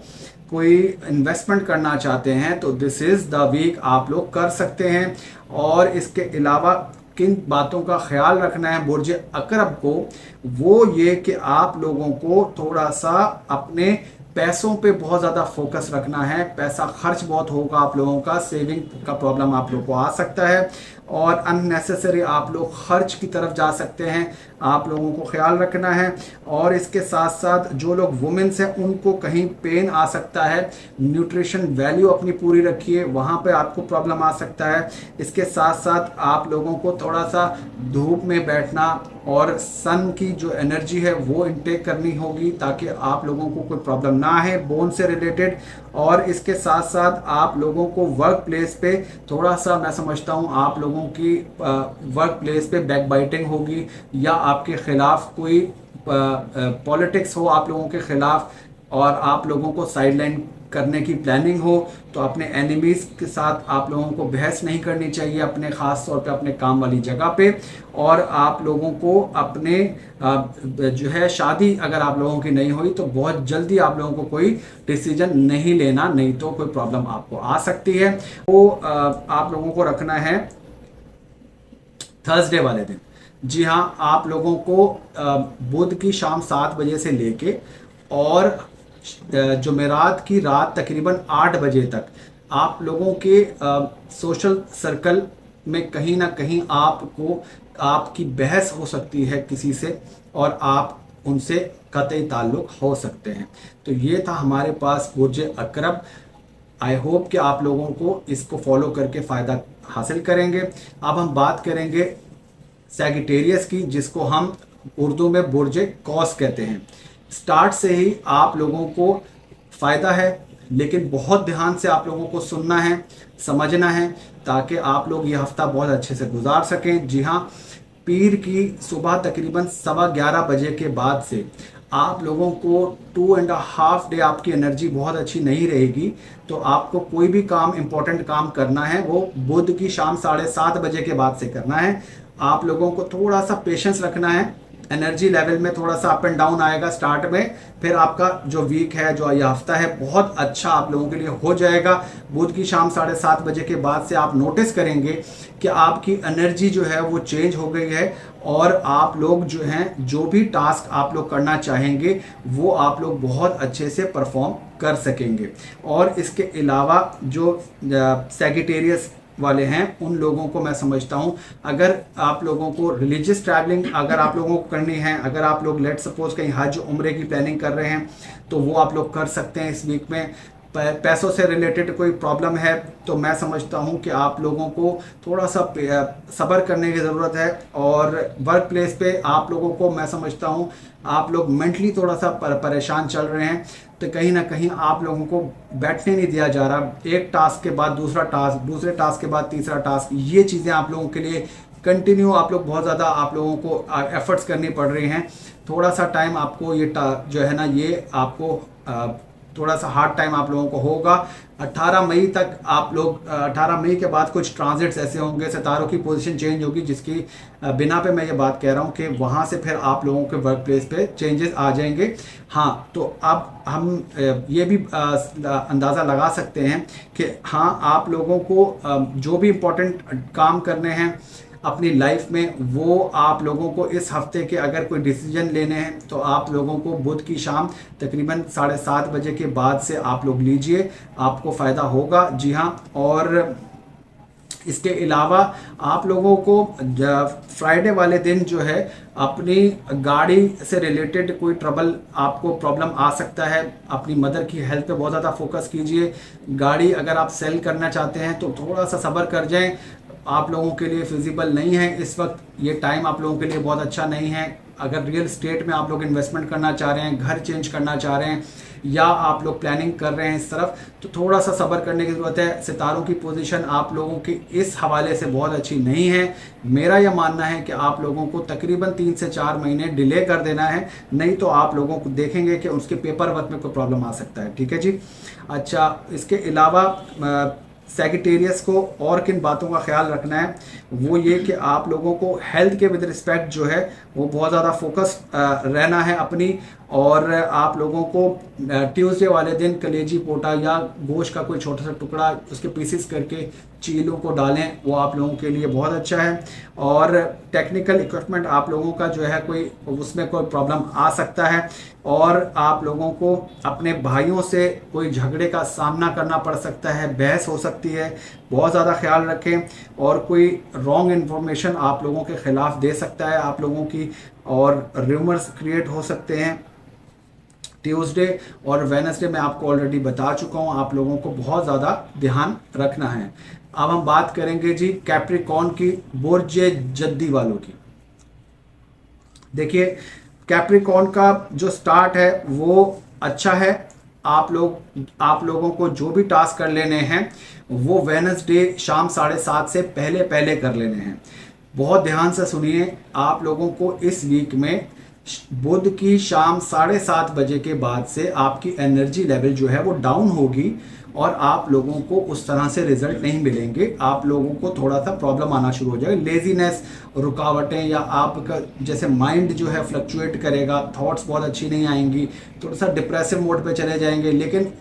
कोई इन्वेस्टमेंट करना चाहते हैं तो दिस इज़ द वीक आप लोग कर सकते हैं। और इसके अलावा किन बातों का ख्याल रखना है बुर्ज अकरब को, वो ये कि आप लोगों को थोड़ा सा अपने पैसों पे बहुत ज़्यादा फोकस रखना है। पैसा खर्च बहुत होगा आप लोगों का, सेविंग का प्रॉब्लम आप लोगों को आ सकता है और अननेसेसरी आप लोग खर्च की तरफ जा सकते हैं, आप लोगों को ख्याल रखना है। और इसके साथ साथ जो लोग वुमेन्स हैं उनको कहीं पेन आ सकता है, न्यूट्रिशन वैल्यू अपनी पूरी रखिए, वहाँ पे आपको प्रॉब्लम आ सकता है। इसके साथ साथ आप लोगों को थोड़ा सा धूप में बैठना और सन की जो एनर्जी है वो इनटेक करनी होगी ताकि आप लोगों को कोई प्रॉब्लम ना है बोन से रिलेटेड। और इसके साथ साथ आप लोगों को वर्क प्लेस पे थोड़ा सा, मैं समझता हूँ आप लोगों की वर्क प्लेस पे बैक बाइटिंग होगी या आपके खिलाफ कोई पॉलिटिक्स हो आप लोगों के खिलाफ, और आप लोगों को साइडलाइन करने की प्लानिंग हो तो अपने एनिमीज के साथ आप लोगों को बहस नहीं करनी चाहिए, अपने ख़ास तौर पे अपने काम वाली जगह पे। और आप लोगों को अपने जो है शादी अगर आप लोगों की नहीं हुई तो बहुत जल्दी आप लोगों को कोई डिसीजन नहीं लेना, नहीं तो कोई प्रॉब्लम आपको आ सकती है। वो आप लोगों को रखना है थर्सडे वाले दिन। जी हाँ, आप लोगों को बुध की शाम 7 बजे से लेके और जुमेरात की रात तकरीबन 8 बजे तक आप लोगों के सोशल सर्कल में कहीं ना कहीं आपको आपकी बहस हो सकती है किसी से और आप उनसे कतई ताल्लुक़ हो सकते हैं। तो ये था हमारे पास बुर्ज अकरब। आई होप कि आप लोगों को इसको फॉलो करके फ़ायदा हासिल करेंगे। अब हम बात करेंगे सैगिटेरियस की, जिसको हम उर्दू में बुर्ज कौस कहते हैं। स्टार्ट से ही आप लोगों को फ़ायदा है, लेकिन बहुत ध्यान से आप लोगों को सुनना है, समझना है, ताकि आप लोग ये हफ़्ता बहुत अच्छे से गुजार सकें। जी हाँ, पीर की सुबह तकरीबन 11:15 बजे के बाद से आप लोगों को 2.5 डे आपकी एनर्जी बहुत अच्छी नहीं रहेगी। तो आपको कोई भी काम, इम्पोर्टेंट काम करना है वो बुध की शाम 7:30 बजे के बाद से करना है। आप लोगों को थोड़ा सा पेशेंस रखना है। एनर्जी लेवल में थोड़ा सा अप एंड डाउन आएगा स्टार्ट में, फिर आपका जो वीक है, जो ये हफ्ता है, बहुत अच्छा आप लोगों के लिए हो जाएगा। बुध की शाम 7:30 बजे के बाद से आप नोटिस करेंगे कि आपकी एनर्जी जो है वो चेंज हो गई है और आप लोग जो हैं, जो भी टास्क आप लोग करना चाहेंगे वो आप लोग बहुत अच्छे से परफॉर्म कर सकेंगे। और इसके अलावा जो सैगिटेरियस वाले हैं उन लोगों को मैं समझता हूं, अगर आप लोगों को रिलीजियस ट्रैवलिंग अगर आप लोगों को करनी है, अगर आप लोग लेट सपोज कहीं हज उम्रे की प्लानिंग कर रहे हैं तो वो आप लोग कर सकते हैं इस वीक में। पैसों से रिलेटेड कोई प्रॉब्लम है तो मैं समझता हूं कि आप लोगों को थोड़ा सा सब्र करने की ज़रूरत है। और वर्क प्लेस पे आप लोगों को मैं समझता हूं आप लोग मेंटली थोड़ा सा परेशान चल रहे हैं, तो कहीं ना कहीं आप लोगों को बैठने नहीं दिया जा रहा। एक टास्क के बाद दूसरा टास्क, दूसरे टास्क के बाद तीसरा टास्क, ये चीज़ें आप लोगों के लिए कंटिन्यू आप लोग बहुत ज़्यादा आप लोगों को एफर्ट्स करनी पड़ रही हैं। थोड़ा सा टाइम आपको ये जो है ना, ये आपको थोड़ा सा हार्ड टाइम आप लोगों को होगा। 18 मई तक आप लोग 18 मई के बाद कुछ ट्रांजिट्स ऐसे होंगे, सितारों की पोजीशन चेंज होगी, जिसकी बिना पे मैं ये बात कह रहा हूँ कि वहाँ से फिर आप लोगों के वर्क प्लेस पे चेंजेस आ जाएंगे। हाँ, तो अब हम ये भी अंदाज़ा लगा सकते हैं कि हाँ, आप लोगों को जो भी इम्पोर्टेंट काम करने हैं अपनी लाइफ में, वो आप लोगों को इस हफ्ते के अगर कोई डिसीजन लेने हैं तो आप लोगों को बुध की शाम तकरीबन 7:30 बजे के बाद से आप लोग लीजिए, आपको फ़ायदा होगा। जी हाँ, और इसके अलावा आप लोगों को फ्राइडे वाले दिन जो है अपनी गाड़ी से रिलेटेड कोई आपको प्रॉब्लम आ सकता है। अपनी मदर की हेल्थ पे बहुत ज़्यादा फोकस कीजिए। गाड़ी अगर आप सेल करना चाहते हैं तो थोड़ा सा सब्र कर जाएं, आप लोगों के लिए फिजिबल नहीं है इस वक्त, ये टाइम आप लोगों के लिए बहुत अच्छा नहीं है। अगर रियल स्टेट में आप लोग इन्वेस्टमेंट करना चाह रहे हैं, घर चेंज करना चाह रहे हैं, या आप लोग प्लानिंग कर रहे हैं इस तरफ, तो थोड़ा सा सब्र करने की ज़रूरत है। सितारों की पोजीशन आप लोगों की इस हवाले से बहुत अच्छी नहीं है। मेरा यह मानना है कि आप लोगों को तकरीबन 3 से 4 महीने डिले कर देना है, नहीं तो आप लोगों को देखेंगे कि उसके पेपर वर्क में कोई प्रॉब्लम आ सकता है। ठीक है जी। अच्छा, इसके अलावा सैगिटेरियस को और किन बातों का ख्याल रखना है, वो ये कि आप लोगों को हेल्थ के विद रिस्पेक्ट जो है वो बहुत ज़्यादा फोकस रहना है अपनी। और आप लोगों को ट्यूसडे वाले दिन कलेजी पोटा या गोश्त का कोई छोटा सा टुकड़ा उसके पीसेस करके चीलों को डालें, वो आप लोगों के लिए बहुत अच्छा है। और टेक्निकल इक्विपमेंट आप लोगों का जो है कोई उसमें कोई प्रॉब्लम आ सकता है, और आप लोगों को अपने भाइयों से कोई झगड़े का सामना करना पड़ सकता है, बहस हो सकती है, बहुत ज़्यादा ख्याल रखें। और कोई रॉन्ग इन्फॉर्मेशन आप लोगों के ख़िलाफ़ दे सकता है आप लोगों की, और रूमर्स क्रिएट हो सकते हैं। ट्यूसडे और वेडनेसडे मैं आपको ऑलरेडी बता चुका हूँ, आप लोगों को बहुत ज़्यादा ध्यान रखना है। अब हम बात करेंगे जी कैप्रिकॉर्न की, बुर्ज जद्दी वालों की। देखिए, कैप्रिकॉर्न का जो स्टार्ट है वो अच्छा है। आप लोगों को जो भी टास्क कर लेने हैं वो वेडनेसडे शाम 7:30 से पहले कर लेने हैं। बहुत ध्यान से सुनिए, आप लोगों को इस वीक में बुध की शाम 7:30 बजे के बाद से आपकी एनर्जी लेवल जो है वो डाउन होगी और आप लोगों को उस तरह से रिजल्ट नहीं मिलेंगे। आप लोगों को थोड़ा सा प्रॉब्लम आना शुरू हो जाएगा, लेजीनेस, रुकावटें, या आपका जैसे माइंड जो है फ्लक्चुएट करेगा, थॉट्स बहुत अच्छी नहीं आएंगी, थोड़ा सा डिप्रेसिव मोड पे चले जाएंगे। लेकिन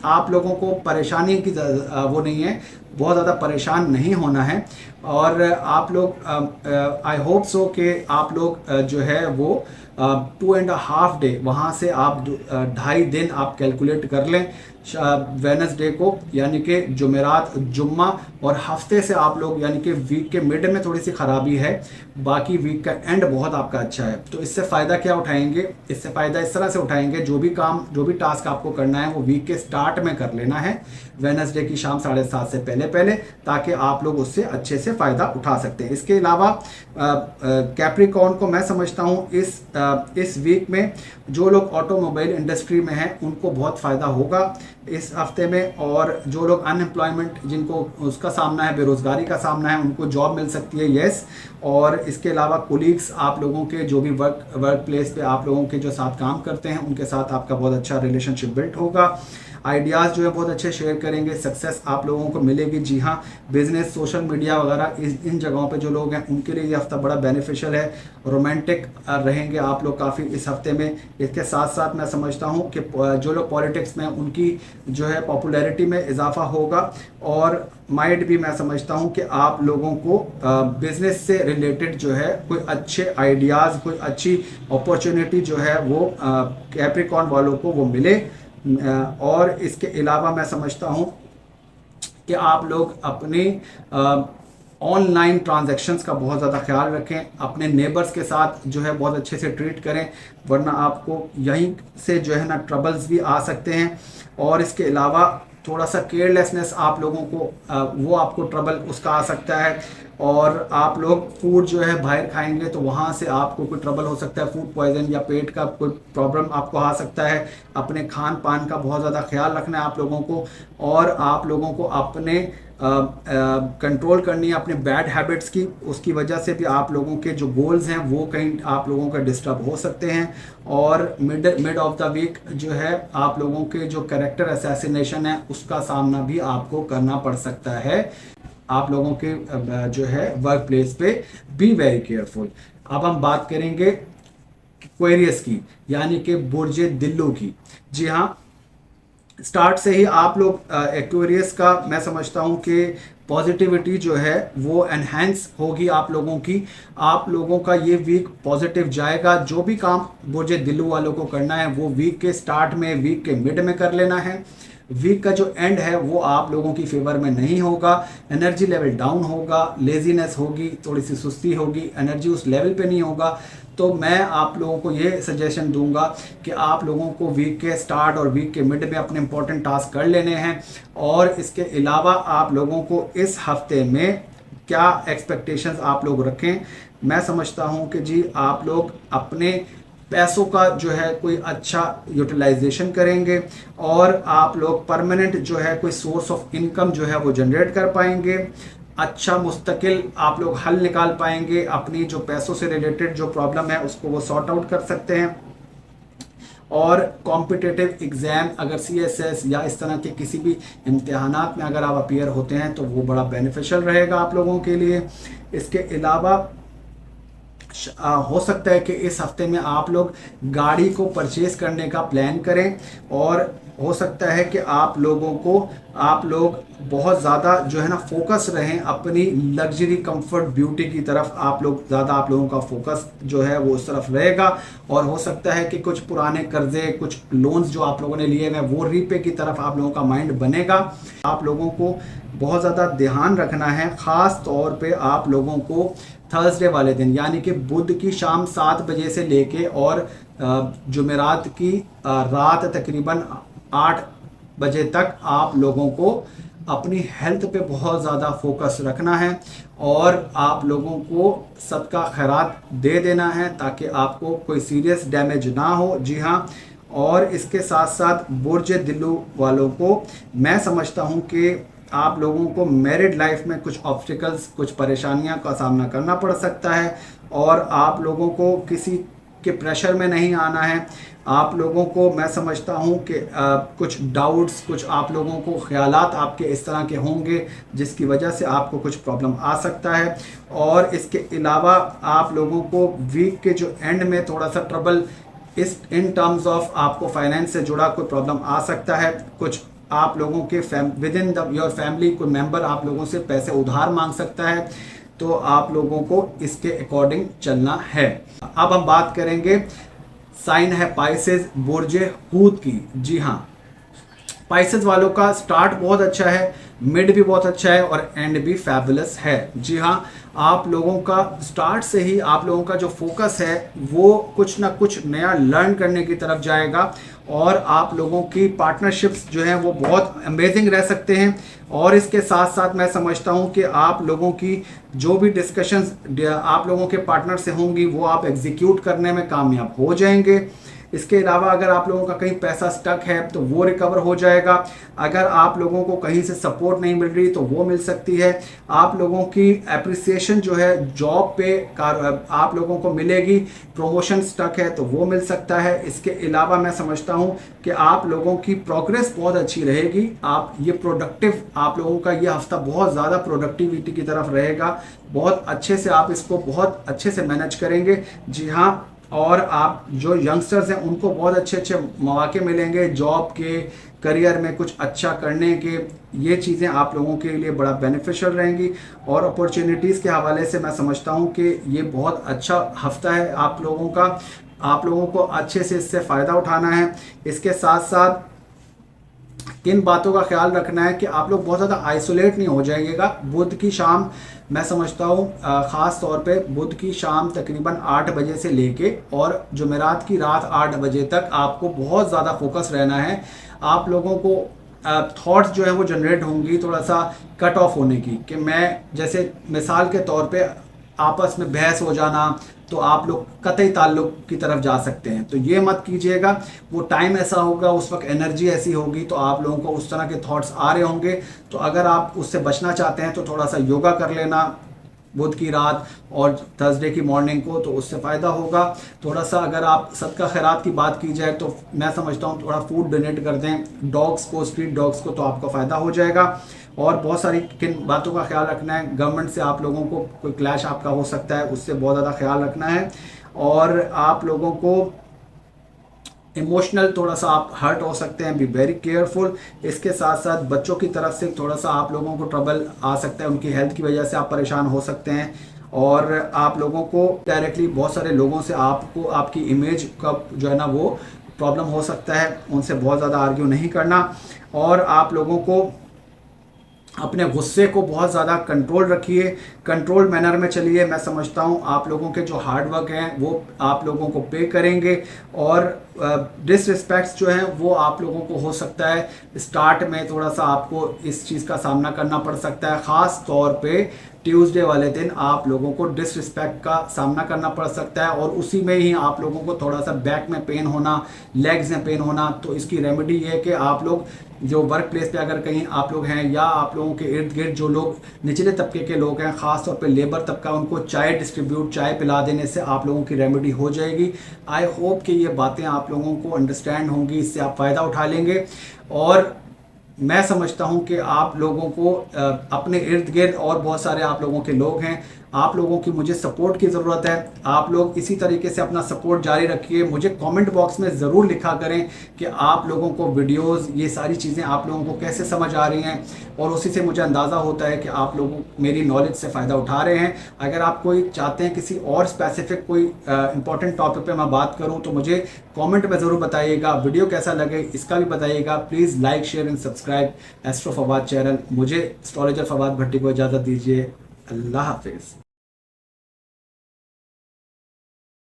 आप लोगों को परेशानी की वो नहीं है, बहुत ज़्यादा परेशान नहीं होना है। और आप लोग आई होप सो कि आप लोग जो है वो 2.5 डे वहाँ से आप 2.5 दिन आप कैलकुलेट कर लें वेनसडे को, यानी कि जुमेरात, जुम्मा, और हफ्ते से आप लोग यानी कि वीक के मिड में थोड़ी सी खराबी है, बाकी वीक का एंड बहुत आपका अच्छा है। तो इससे फ़ायदा क्या उठाएंगे? इससे फ़ायदा इस तरह से उठाएंगे, जो भी काम, जो भी टास्क आपको करना है वो वीक के स्टार्ट में कर लेना है, वेनसडे की शाम 7:30 से पहले पहले, ताकि आप लोग उससे अच्छे से फ़ायदा उठा सकते हैं। इसके अलावा कैप्रिकॉर्न को मैं समझता हूँ इस वीक में जो लोग ऑटोमोबाइल इंडस्ट्री में हैं उनको बहुत फ़ायदा होगा इस हफ्ते में, और जो लोग अनएम्प्लॉयमेंट जिनको उसका सामना है, बेरोज़गारी का सामना है, उनको जॉब मिल सकती है, यस। और इसके अलावा कोलीग्स, आप लोगों के जो भी वर्क प्लेस पे आप लोगों के जो साथ काम करते हैं उनके साथ आपका बहुत अच्छा रिलेशनशिप बिल्ड होगा। आइडियाज़ जो है बहुत अच्छे शेयर करेंगे, सक्सेस आप लोगों को मिलेगी। जी हाँ, बिजनेस, सोशल मीडिया वगैरह इन जगहों पे जो लोग हैं उनके लिए ये हफ्ता बड़ा बेनिफिशियल है। रोमांटिक रहेंगे आप लोग काफ़ी इस हफ्ते में। इसके साथ साथ मैं समझता हूँ कि जो लोग पॉलिटिक्स में, उनकी जो है पॉपुलैरिटी में इजाफा होगा, और माइंड भी मैं समझता हूँ कि आप लोगों को बिजनेस से रिलेटेड जो है कोई अच्छे आइडियाज़, कोई अच्छी अपॉर्चुनिटी जो है वो कैप्रिकॉर्न वालों को वो मिले। और इसके अलावा मैं समझता हूँ कि आप लोग अपने ऑनलाइन ट्रांजैक्शंस का बहुत ज़्यादा ख्याल रखें, अपने नेबर्स के साथ जो है बहुत अच्छे से ट्रीट करें, वरना आपको यहीं से जो है ना ट्रबल्स भी आ सकते हैं। और इसके अलावा थोड़ा सा केयरलेसनेस आप लोगों को वो आपको ट्रबल उसका आ सकता है, और आप लोग फूड जो है बाहर खाएंगे तो वहाँ से आपको कोई ट्रबल हो सकता है, फूड पॉइजन या पेट का कोई प्रॉब्लम आपको आ सकता है। अपने खान पान का बहुत ज़्यादा ख्याल रखना है आप लोगों को, और आप लोगों को अपने कंट्रोल करनी है अपने बैड हैबिट्स की। उसकी वजह से भी आप लोगों के जो गोल्स हैं वो कहीं आप लोगों का डिस्टर्ब हो सकते हैं। और मिड ऑफ द वीक जो है आप लोगों के जो कैरेक्टर असैसिनेशन है उसका सामना भी आपको करना पड़ सकता है। आप लोगों के जो है वर्क प्लेस पे बी वेरी केयरफुल। अब हम बात करेंगे एक्वेरियस की, यानी कि बुर्ज दिल्लू की। जी हाँ, स्टार्ट से ही आप लोग एक्वेरियस का मैं समझता हूँ कि पॉजिटिविटी जो है वो एनहेंस होगी आप लोगों की। आप लोगों का ये वीक पॉजिटिव जाएगा। जो भी काम बुर्ज दिल्लू वालों को करना है वो वीक के स्टार्ट में, वीक के मिड में कर लेना है। वीक का जो एंड है वो आप लोगों की फेवर में नहीं होगा, एनर्जी लेवल डाउन होगा, लेजीनेस होगी, थोड़ी सी सुस्ती होगी, एनर्जी उस लेवल पे नहीं होगा। तो मैं आप लोगों को ये सजेशन दूंगा कि आप लोगों को वीक के स्टार्ट और वीक के मिड में अपने इंपॉर्टेंट टास्क कर लेने हैं। और इसके अलावा आप लोगों को इस हफ्ते में क्या एक्सपेक्टेशंस आप लोग रखें? मैं समझता हूँ कि जी आप लोग अपने पैसों का जो है कोई अच्छा यूटिलाइजेशन करेंगे, और आप लोग परमानेंट जो है कोई सोर्स ऑफ इनकम जो है वो जनरेट कर पाएंगे। अच्छा मुस्तकिल आप लोग हल निकाल पाएंगे, अपनी जो पैसों से रिलेटेड जो प्रॉब्लम है उसको वो सॉर्ट आउट कर सकते हैं। और कॉम्पिटिटिव एग्ज़ाम अगर CSS या इस तरह के किसी भी इम्तिहानात में अगर आप अपीयर होते हैं तो वो बड़ा बेनिफिशियल रहेगा आप लोगों के लिए। इसके अलावा हो सकता है कि इस हफ्ते में आप लोग गाड़ी को परचेज करने का प्लान करें, और हो सकता है कि आप लोग बहुत ज़्यादा जो है ना फोकस रहें अपनी लग्जरी, कंफर्ट, ब्यूटी की तरफ। आप लोगों का फोकस जो है वो उस तरफ रहेगा, और हो सकता है कि कुछ पुराने कर्जे, कुछ लोन्स जो आप लोगों ने लिए हैं वो रीपे की तरफ आप लोगों का माइंड बनेगा। आप लोगों को बहुत ज़्यादा ध्यान रखना है, ख़ास तौर पे आप लोगों को थर्सडे वाले दिन, यानी कि बुध की शाम 7 बजे से लेके और जुमेरात की रात तकरीबन 8 बजे तक आप लोगों को अपनी हेल्थ पे बहुत ज़्यादा फोकस रखना है, और आप लोगों को सदका खैरात दे देना है ताकि आपको कोई सीरियस डैमेज ना हो। जी हाँ, और इसके साथ साथ बुर्ज दिल्लू वालों को मैं समझता हूँ कि आप लोगों को मैरिड लाइफ में कुछ ऑब्स्टिकल्स, कुछ परेशानियां का सामना करना पड़ सकता है, और आप लोगों को किसी के प्रेशर में नहीं आना है। आप लोगों को मैं समझता हूँ कि कुछ डाउट्स, कुछ आप लोगों को ख्यालात आपके इस तरह के होंगे जिसकी वजह से आपको कुछ प्रॉब्लम आ सकता है। और इसके अलावा आप लोगों को वीक के जो एंड में थोड़ा सा ट्रबल इन टर्म्स ऑफ आपको फाइनेंस से जुड़ा कोई प्रॉब्लम आ सकता है। कुछ आप लोगों के विद इन योर फैमिली कोई मेंबर आप लोगों से पैसे उधार मांग सकता है, तो आप लोगों को इसके अकॉर्डिंग चलना है। अब हम बात करेंगे, साइन है पाइसेस, बुर्जे हूत की। जी हाँ, पाइसेस वालों का स्टार्ट बहुत अच्छा है, मिड भी बहुत अच्छा है और एंड भी फैबुलस है। जी हाँ, आप लोगों का स्टार्ट से ही आप लोगों का जो फोकस है वो कुछ ना कुछ नया लर्न करने की तरफ जाएगा और आप लोगों की पार्टनरशिप्स जो हैं वो बहुत अमेजिंग रह सकते हैं। और इसके साथ साथ मैं समझता हूं कि आप लोगों की जो भी डिस्कशंस आप लोगों के पार्टनर से होंगी वो आप एग्जीक्यूट करने में कामयाब हो जाएंगे। इसके अलावा अगर आप लोगों का कहीं पैसा स्टक है तो वो रिकवर हो जाएगा। अगर आप लोगों को कहीं से सपोर्ट नहीं मिल रही तो वो मिल सकती है। आप लोगों की एप्रिसिएशन जो है जॉब पे आप लोगों को मिलेगी। प्रमोशन स्टक है तो वो मिल सकता है। इसके अलावा मैं समझता हूँ कि आप लोगों की प्रोग्रेस बहुत अच्छी रहेगी। आप ये प्रोडक्टिव, आप लोगों का ये हफ्ता बहुत ज़्यादा प्रोडक्टिविटी की तरफ रहेगा। बहुत अच्छे से आप इसको बहुत अच्छे से मैनेज करेंगे। जी हाँ, और आप जो यंगस्टर्स हैं उनको बहुत अच्छे अच्छे मौके मिलेंगे जॉब के, करियर में कुछ अच्छा करने के। ये चीज़ें आप लोगों के लिए बड़ा बेनिफिशियल रहेंगी। और अपॉर्चुनिटीज़ के हवाले से मैं समझता हूँ कि ये बहुत अच्छा हफ्ता है आप लोगों का। आप लोगों को अच्छे से इससे फ़ायदा उठाना है। इसके साथ साथ किन बातों का ख्याल रखना है कि आप लोग बहुत ज़्यादा आइसोलेट नहीं हो जाइएगा। बुध की शाम मैं समझता हूँ ख़ास तौर पे बुध की शाम तकरीबन 8 बजे से लेके और जुमेरात की रात 8 बजे तक आपको बहुत ज़्यादा फोकस रहना है। आप लोगों को थॉट्स जो है वो जनरेट होंगी थोड़ा सा कट ऑफ होने की, कि मैं जैसे मिसाल के तौर पे आपस में बहस हो जाना, तो आप लोग कतई ताल्लुक की तरफ जा सकते हैं। तो ये मत कीजिएगा। वो टाइम ऐसा होगा, उस वक्त एनर्जी ऐसी होगी तो आप लोगों को उस तरह के थॉट्स आ रहे होंगे। तो अगर आप उससे बचना चाहते हैं तो थोड़ा सा योगा कर लेना बुध की रात और थर्सडे की मॉर्निंग को, तो उससे फ़ायदा होगा। थोड़ा सा अगर आप सदका खैरात की बात की जाए तो मैं समझता हूँ थोड़ा फूड डोनेट कर दें डॉग्स को, स्ट्रीट डॉग्स को, तो आपका फ़ायदा हो जाएगा। और बहुत सारी किन बातों का ख्याल रखना है, गवर्नमेंट से आप लोगों को कोई क्लैश आपका हो सकता है, उससे बहुत ज़्यादा ख्याल रखना है। और आप लोगों को इमोशनल थोड़ा सा आप हर्ट हो सकते हैं, बी वेरी केयरफुल। इसके साथ साथ बच्चों की तरफ से थोड़ा सा आप लोगों को ट्रबल आ सकता है, उनकी हेल्थ की वजह से आप परेशान हो सकते हैं। और आप लोगों को डायरेक्टली बहुत सारे लोगों से आपको आपकी इमेज का जो है ना वो प्रॉब्लम हो सकता है, उनसे बहुत ज़्यादा आर्ग्यू नहीं करना। और आप लोगों को अपने गुस्से को बहुत ज़्यादा कंट्रोल रखिए, कंट्रोल मैनर में चलिए। मैं समझता हूँ आप लोगों के जो हार्ड वर्क हैं वो आप लोगों को पे करेंगे। और डिसरिस्पेक्ट्स जो हैं वो आप लोगों को हो सकता है स्टार्ट में थोड़ा सा आपको इस चीज़ का सामना करना पड़ सकता है। ख़ास तौर पे ट्यूसडे वाले दिन आप लोगों को डिसरिस्पेक्ट का सामना करना पड़ सकता है और उसी में ही आप लोगों को थोड़ा सा बैक में पेन होना, लेग्स में पेन होना। तो इसकी रेमेडी ये है कि आप लोग जो वर्क प्लेस पे अगर कहीं आप लोग हैं या आप लोगों के इर्द गिर्द जो लोग निचले तबके के लोग हैं, ख़ास तौर पे लेबर तबका, उनको चाय डिस्ट्रीब्यूट, चाय पिला देने से आप लोगों की रेमेडी हो जाएगी। आई होप कि ये बातें आप लोगों को अंडरस्टैंड होंगी, इससे आप फ़ायदा उठा लेंगे। और मैं समझता हूं कि आप लोगों को अपने इर्द गिर्द और बहुत सारे आप लोगों के लोग हैं, आप लोगों की मुझे सपोर्ट की ज़रूरत है। आप लोग इसी तरीके से अपना सपोर्ट जारी रखिए। मुझे कमेंट बॉक्स में ज़रूर लिखा करें कि आप लोगों को वीडियोस, ये सारी चीज़ें आप लोगों को कैसे समझ आ रही हैं, और उसी से मुझे अंदाज़ा होता है कि आप लोग मेरी नॉलेज से फ़ायदा उठा रहे हैं। अगर आप कोई चाहते हैं किसी और स्पेसिफिक कोई इंपॉर्टेंट टॉपिक पे मैं बात करूं तो मुझे कमेंट में ज़रूर बताइएगा। वीडियो कैसा लगे इसका भी बताइएगा। Please like, share and subscribe astro Fawad channel. मुझे एस्ट्रोलॉजर फवाद भट्टी को इजाज़त दीजिए। अल्लाह हाफिज़।